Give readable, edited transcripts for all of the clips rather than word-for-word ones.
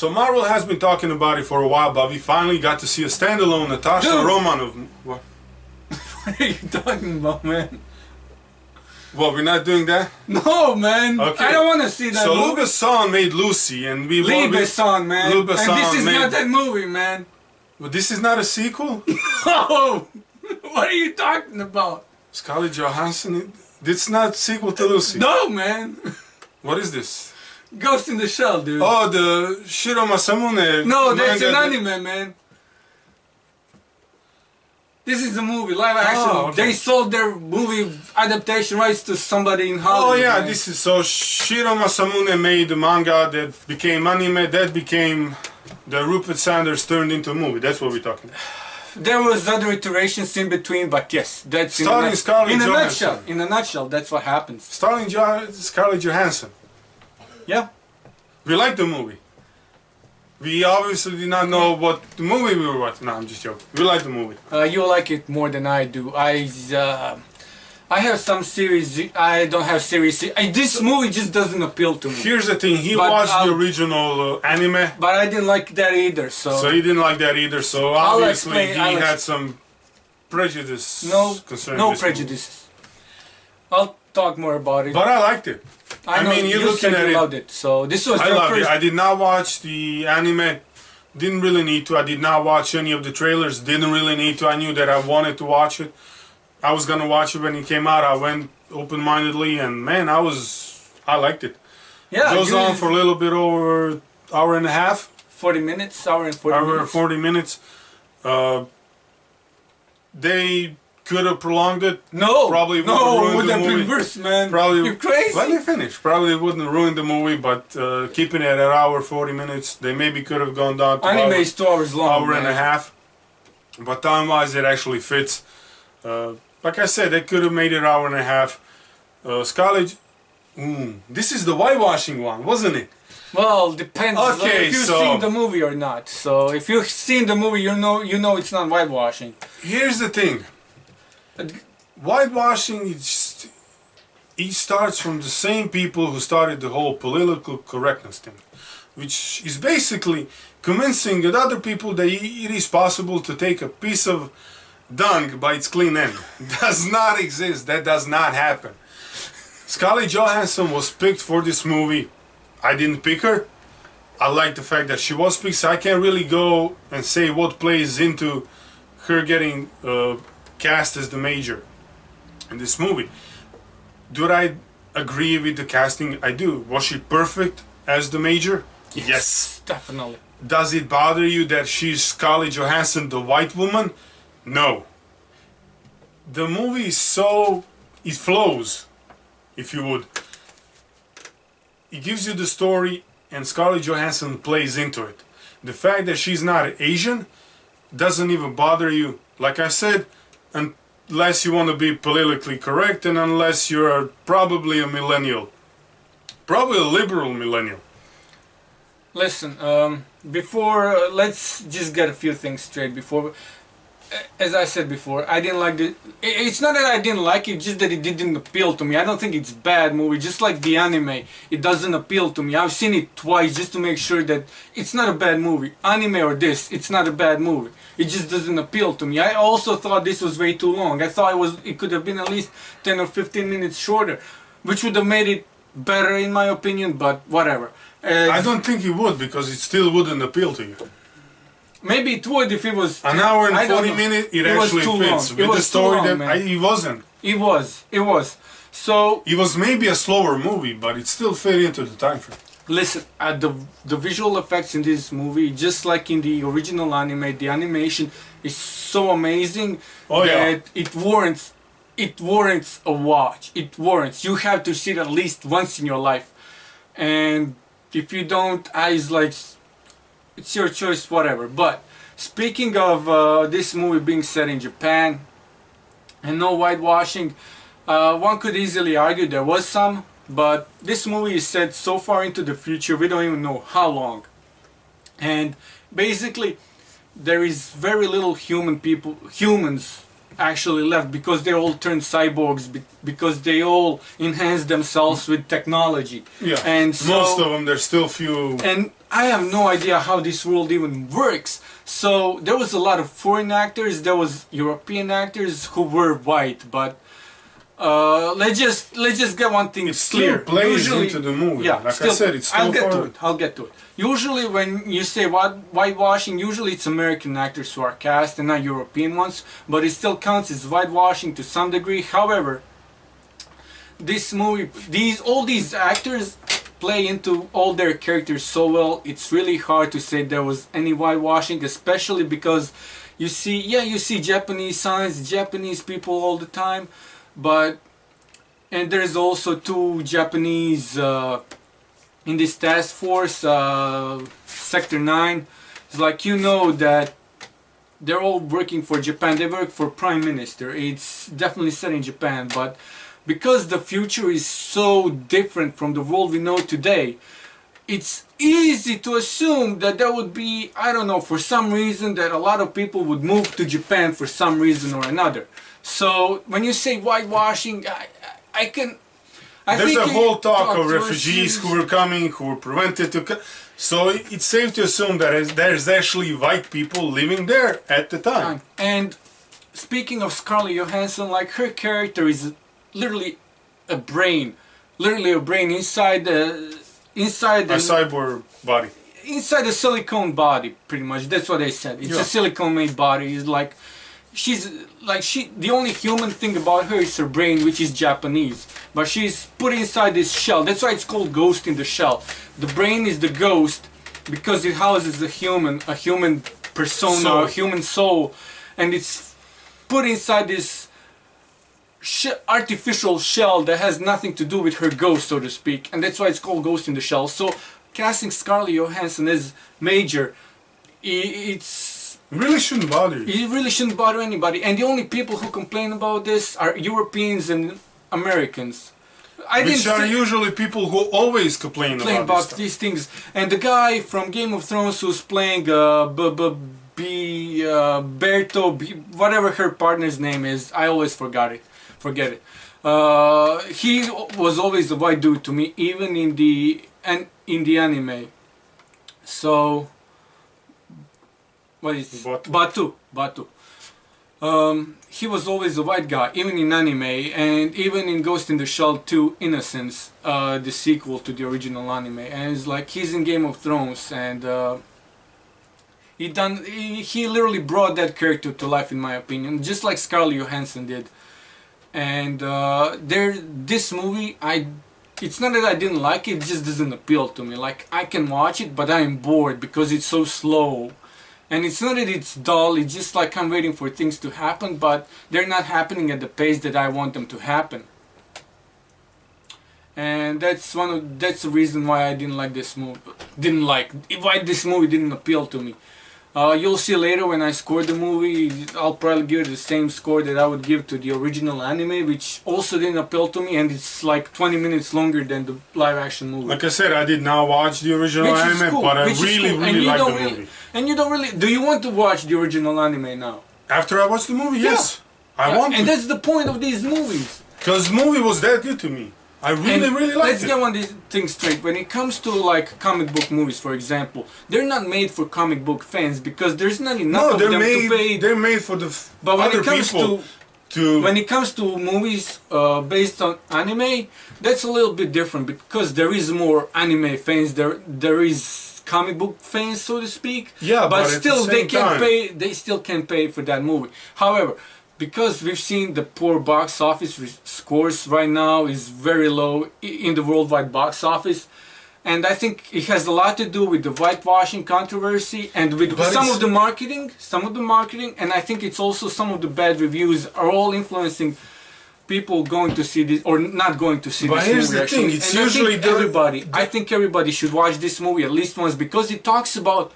So Marvel has been talking about it for a while, but we finally got to see a standalone Natasha Romanoff. What? What are you talking about, man? Well, we're not doing that? No, man. Okay. I don't want to see that so movie. Besson made Lucy, and we... Lee Besson, man. Lee Besson and this is made... not that movie, man. Well, this is not a sequel? Oh! What are you talking about? Scarlett Johansson? This is not a sequel to Lucy? No, man. What is this? Ghost in the Shell, dude. Oh, the Shiro Masamune. No, that's an anime, man. This is a movie, live action. Oh, okay. They sold their movie adaptation rights to somebody in Hollywood. Oh yeah, man. this is so Shiro Masamune made the manga that became anime, that became the Rupert Sanders turned into a movie. That's what we're talking about. There was other iterations in between, but yes, that's Starring Scarlett Johansson. nutshell. In a nutshell, that's what happens. Starring Scarlett Johansson. Yeah. We like the movie. We obviously did not know what the movie we were watching. No, I'm just joking. We like the movie. You like it more than I do. I have some series. I don't have series. This movie just doesn't appeal to me. Here's the thing. He watched the original anime. But I didn't like that either. So he didn't like that either. So obviously he had some prejudice. No prejudices. I'll talk more about it. But I liked it. I mean, you're looking at it. Loved it. So this was. I loved it. I did not watch the anime. Didn't really need to. I did not watch any of the trailers. Didn't really need to. I knew that I wanted to watch it. I was gonna watch it when it came out. I went open-mindedly, and man, I liked it. Yeah, it goes on for a little bit over hour and a half. 40 minutes, hour and 40 minutes. 40 minutes. They could have prolonged it. No, probably would have been worse, man. Probably, you're crazy. Let me finish. Probably wouldn't ruin the movie, but keeping it at an hour 40 minutes, they maybe could have gone down to anime is 2 hours long. Hour and a half. But time-wise, it actually fits. Like I said, they could have made it an hour and a half. Scarlett, this is the whitewashing one, wasn't it? Well, depends if you've seen the movie or not. So if you've seen the movie, you know it's not whitewashing. Here's the thing. Whitewashing, it starts from the same people who started the whole political correctness thing, which is basically convincing other people that it is possible to take a piece of dung by its clean end. Does not exist. That does not happen. Scarlett Johansson was picked for this movie. I didn't pick her. I like the fact that she was picked, so I can't really go and say what plays into her getting cast as the Major in this movie. Do I agree with the casting? I do. Was she perfect as the Major? Yes. Definitely. Does it bother you that she's Scarlett Johansson, the white woman? No. The movie is so... it flows, if you would. It gives you the story and Scarlett Johansson plays into it. The fact that she's not Asian doesn't even bother you, like I said, unless you want to be politically correct and unless you're probably a millennial. Probably a liberal millennial. Listen, before, let's just get a few things straight before. As I said before, I didn't like the... It's not that I didn't like it, just that it didn't appeal to me. I don't think it's a bad movie, just like the anime. It doesn't appeal to me. I've seen it twice just to make sure that it's not a bad movie. Anime or this, it's not a bad movie. It just doesn't appeal to me. I also thought this was way too long. I thought it could have been at least 10 or 15 minutes shorter, which would have made it better in my opinion, but whatever. I don't think it would, because it still wouldn't appeal to you. Maybe it would if it was... An hour and 40 minutes, it actually fits. With the story that it wasn't. It was. So... it was maybe a slower movie, but it still fit into the time frame. Listen, the visual effects in this movie, just like in the original anime, the animation is so amazing that it warrants a watch. It warrants. You have to see it at least once in your life. And if you don't, it's your choice, whatever. But speaking of this movie being set in Japan and no whitewashing, one could easily argue there was some, but this movie is set so far into the future we don't even know how long. And basically there is very little humans actually left because they all turned cyborgs, because they all enhanced themselves with technology. Yeah, and so, most of them, there's still few. And I have no idea how this world even works. So there was a lot of foreign actors, there was European actors who were white, but let's just get one thing clear. Still plays into the movie. Yeah, like I said, it's still I'll get to it. Usually when you say whitewashing, usually it's American actors who are cast and not European ones, but it still counts as whitewashing to some degree. However, this movie, all these actors play into all their characters so well, it's really hard to say there was any whitewashing, especially because you see Japanese signs, Japanese people all the time, and there's also two Japanese in this task force, Sector 9. It's like, you know that they're all working for Japan, they work for Prime Minister. It's definitely set in Japan, but because the future is so different from the world we know today, it's easy to assume that there would be, I don't know, for some reason that a lot of people would move to Japan for some reason or another. So when you say whitewashing, there's a whole talk of refugees who were coming, who were prevented to come. So it's safe to assume that there's actually white people living there at the time. And speaking of Scarlett Johansson, like, her character is literally a brain inside the cyborg body, inside the silicone body, pretty much. That's what they said. It's a silicone made body. It's like the only human thing about her is her brain, which is Japanese, but she's put inside this shell. That's why it's called Ghost in the Shell. The brain is the ghost because it houses a human persona, a human soul, and it's put inside this artificial shell that has nothing to do with her ghost, so to speak, and that's why it's called Ghost in the Shell. So casting Scarlett Johansson as Major, it really shouldn't bother you. It really shouldn't bother anybody, and the only people who complain about this are Europeans and Americans. Which are usually people who always complain about these things. And the guy from Game of Thrones who's playing Berto, whatever her partner's name is, I always forget it. He was always a white dude to me, even in the anime. So what is it? Batu. He was always a white guy, even in anime, and even in Ghost in the Shell 2 Innocence, the sequel to the original anime. And it's like, he's in Game of Thrones, and he literally brought that character to life, in my opinion, just like Scarlett Johansson did. And this movie, it's not that I didn't like it, it just doesn't appeal to me. Like, I can watch it, but I'm bored because it's so slow. And it's not that it's dull, it's just like I'm waiting for things to happen, but they're not happening at the pace that I want them to happen. And that's the reason why I didn't like this movie. Why this movie didn't appeal to me. You'll see later when I score the movie, I'll probably give it the same score that I would give to the original anime, which also didn't appeal to me, and it's like 20 minutes longer than the live action movie. Like I said, I did not watch the original anime, cool, but I really like the movie. And you don't really... Do you want to watch the original anime now? After I watch the movie, yes. I want to. And that's the point of these movies. Because the movie was that good to me. I really liked it. Let's get one thing straight. When it comes to like comic book movies, for example, they're not made for comic book fans because there's not enough of them to pay. They're made for the but when other it comes people when it comes to movies based on anime, that's a little bit different because there is more anime fans. There is comic book fans, so to speak. Yeah, but still they can't pay. They still can't pay for that movie. However, because we've seen the poor box office scores right now is very low in the worldwide box office, and I think it has a lot to do with the whitewashing controversy and with some of the marketing, and I think it's also some of the bad reviews are all influencing people going to see this or not going to see this movie. But here's the thing, it's usually I think everybody should watch this movie at least once because it talks about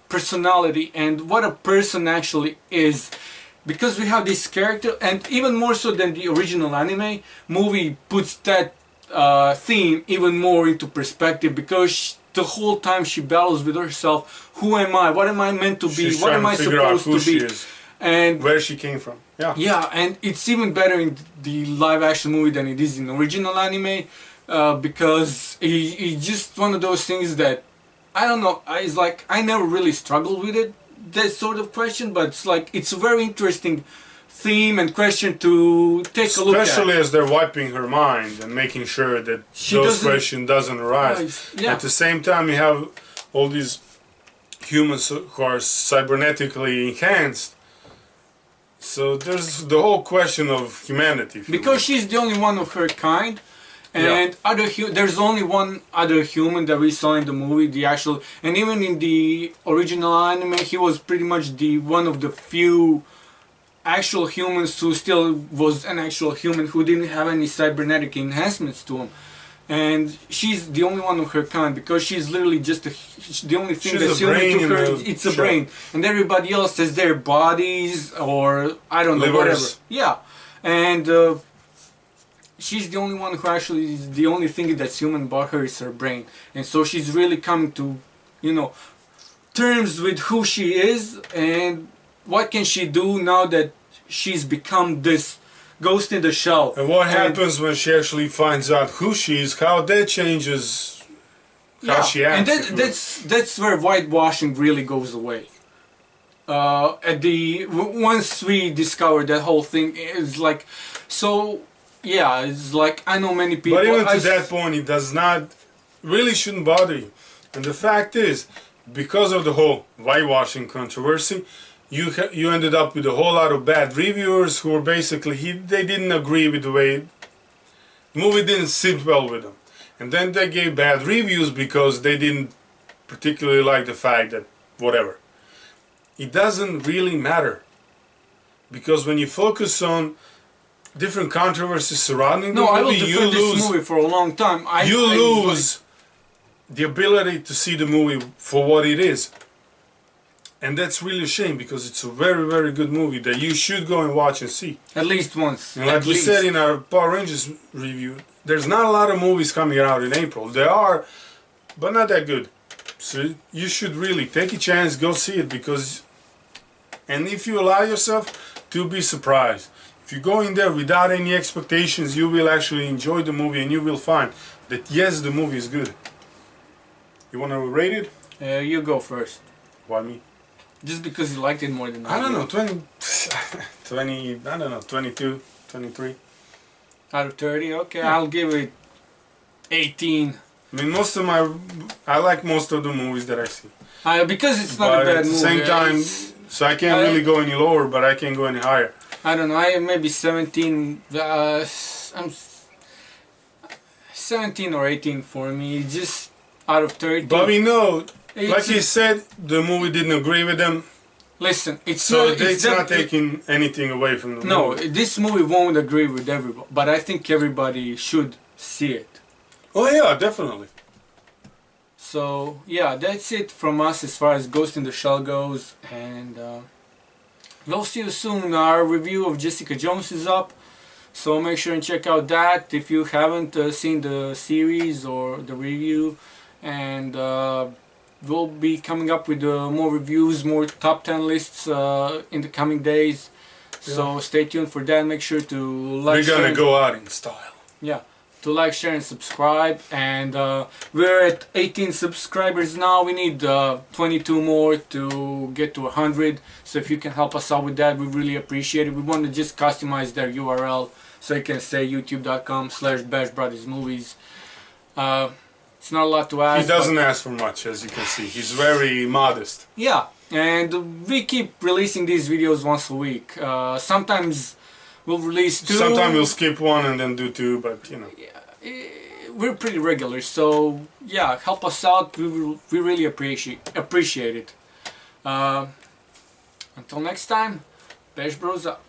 personality and what a person actually is. Because we have this character, and even more so than the original anime, movie puts that theme even more into perspective because the whole time she battles with herself, who am I, what am I meant to be, what am I supposed to be? And where she came from. Yeah. Yeah, and it's even better in the live action movie than it is in original anime, because it's just one of those things that I don't know. It's like I never really struggled with it, that sort of question, but it's like it's a very interesting theme and question to take a look at. Especially as they're wiping her mind and making sure that those questions doesn't arise. Yeah. At the same time, you have all these humans who are cybernetically enhanced. So there's the whole question of humanity. Because she's the only one of her kind, and there's only one other human that we saw in the movie, and even in the original anime, he was pretty much the one of the few actual humans who still was an actual human who didn't have any cybernetic enhancements to him. And she's the only one of her kind because she's literally just the only thing that's human to her. It's a brain, and everybody else has their bodies or I don't know, whatever. Yeah, and she's the only one who actually is the only thing that's human about her is her brain, and so she's really coming to, terms with who she is and what can she do now that she's become this ghost in the shell. And what happens when she actually finds out who she is, how that changes how she acts. And that's where whitewashing really goes away. Once we discover that whole thing, it's like, so yeah, it's like I know many people. But even to that point, it does not, really shouldn't bother you. And the fact is, because of the whole whitewashing controversy, you ended up with a whole lot of bad reviewers who were basically, they didn't agree with the way the movie didn't sit well with them. And then they gave bad reviews because they didn't particularly like the fact that whatever. It doesn't really matter. Because when you focus on different controversies surrounding the movie, I will defend this movie for a long time. You lose the ability to see the movie for what it is. And that's really a shame because it's a very, very good movie that you should go and watch and see. At least once. And like we said in our Power Rangers review, there's not a lot of movies coming out in April. There are, but not that good. So you should really take a chance, go see it because, and if you allow yourself to be surprised. If you go in there without any expectations, you will actually enjoy the movie and you will find that yes, the movie is good. You want to rate it? You go first. Why me? Just because you liked it more than I don't know, 20, I don't know, 22, 23. Out of 30, okay, yeah. I'll give it 18. I mean, I like most of the movies that I see. Because it's not a bad movie. At the same time, so I can't really go any lower, but I can't go any higher. I don't know, I am maybe 17, I'm 17 or 18 for me, just out of 30. But we know, like you said, the movie didn't agree with them. Listen, it's not taking anything away from the movie. No, this movie won't agree with everybody, but I think everybody should see it. Oh yeah, definitely. So yeah, that's it from us as far as Ghost in the Shell goes, and we'll see you soon. Our review of Jessica Jones is up, so make sure and check out that if you haven't seen the series or the review, and we'll be coming up with more reviews, more top 10 lists in the coming days. Yeah. So stay tuned for that. Make sure to like. We're gonna go out in style. Yeah, to like, share, and subscribe. And we're at 18 subscribers now. We need 22 more to get to 100. So if you can help us out with that, we really appreciate it. We want to just customize their URL so you can say youtube.com/BashBrothersMovies. It's not a lot to ask. He doesn't ask for much, as you can see. He's very modest. Yeah, and we keep releasing these videos once a week. Sometimes we'll release 2. Sometimes we'll skip 1 and then do 2, but you know. Yeah, we're pretty regular, so yeah, help us out. We really appreciate it. Until next time, Bash Bros out.